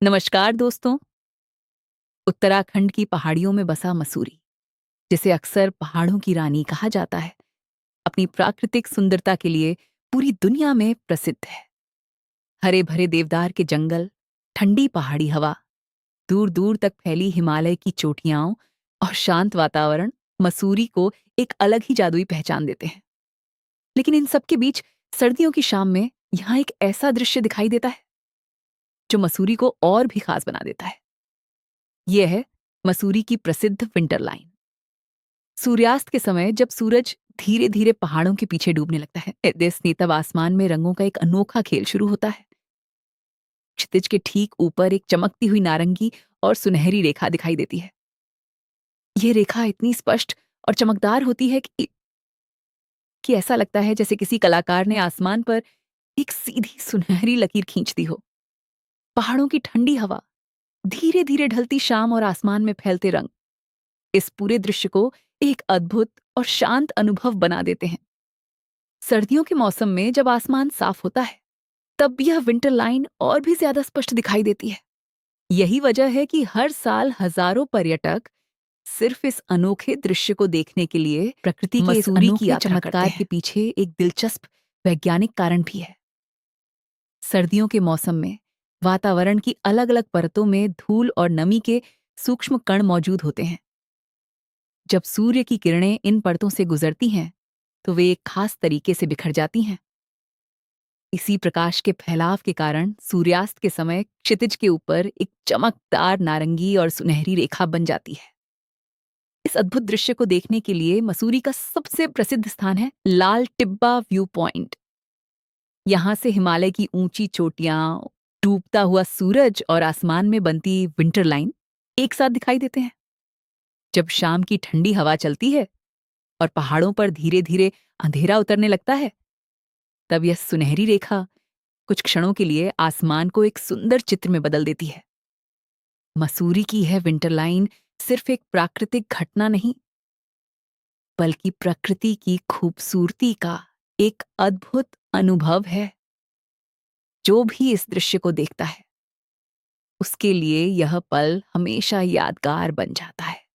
नमस्कार दोस्तों। उत्तराखंड की पहाड़ियों में बसा मसूरी, जिसे अक्सर पहाड़ों की रानी कहा जाता है, अपनी प्राकृतिक सुंदरता के लिए पूरी दुनिया में प्रसिद्ध है। हरे भरे देवदार के जंगल, ठंडी पहाड़ी हवा, दूर दूर तक फैली हिमालय की चोटियां और शांत वातावरण मसूरी को एक अलग ही जादुई पहचान देते हैं। लेकिन इन सब के बीच सर्दियों की शाम में यहाँ एक ऐसा दृश्य दिखाई देता है जो मसूरी को और भी खास बना देता है। यह है मसूरी की प्रसिद्ध विंटर लाइन। सूर्यास्त के समय जब सूरज धीरे धीरे पहाड़ों के पीछे डूबने लगता है, देश तब आसमान में रंगों का एक अनोखा खेल शुरू होता है। क्षितिज के ठीक ऊपर एक चमकती हुई नारंगी और सुनहरी रेखा दिखाई देती है। यह रेखा इतनी स्पष्ट और चमकदार होती है कि ऐसा लगता है जैसे किसी कलाकार ने आसमान पर एक सीधी सुनहरी लकीर खींच दी हो। पहाड़ों की ठंडी हवा, धीरे धीरे ढलती शाम और आसमान में फैलते रंग इस पूरे दृश्य को एक अद्भुत और शांत अनुभव बना देते हैं। सर्दियों के मौसम में जब आसमान साफ होता है, तब यह विंटर लाइन और भी ज्यादा स्पष्ट दिखाई देती है। यही वजह है कि हर साल हजारों पर्यटक सिर्फ इस अनोखे दृश्य को देखने के लिए प्रकृति के इस मसूरी की अनोखे यात्रा करते चमत्कार हैं। के पीछे एक दिलचस्प वैज्ञानिक कारण भी है। सर्दियों के मौसम में वातावरण की अलग अलग परतों में धूल और नमी के सूक्ष्म कण मौजूद होते हैं। जब सूर्य की किरणें इन परतों से गुजरती हैं, तो वे एक खास तरीके से बिखर जाती हैं। इसी प्रकाश के फैलाव के कारण सूर्यास्त के समय क्षितिज के ऊपर एक चमकदार नारंगी और सुनहरी रेखा बन जाती है। इस अद्भुत दृश्य को देखने के लिए मसूरी का सबसे प्रसिद्ध स्थान है लाल टिब्बा व्यू पॉइंट। यहां से हिमालय की ऊंची चोटियां, डूबता हुआ सूरज और आसमान में बनती विंटर लाइन एक साथ दिखाई देते हैं। जब शाम की ठंडी हवा चलती है और पहाड़ों पर धीरे धीरे अंधेरा उतरने लगता है, तब यह सुनहरी रेखा कुछ क्षणों के लिए आसमान को एक सुंदर चित्र में बदल देती है। मसूरी की यह विंटर लाइन सिर्फ एक प्राकृतिक घटना नहीं, बल्कि प्रकृति की खूबसूरती का एक अद्भुत अनुभव है। जो भी इस दृश्य को देखता है, उसके लिए यह पल हमेशा यादगार बन जाता है।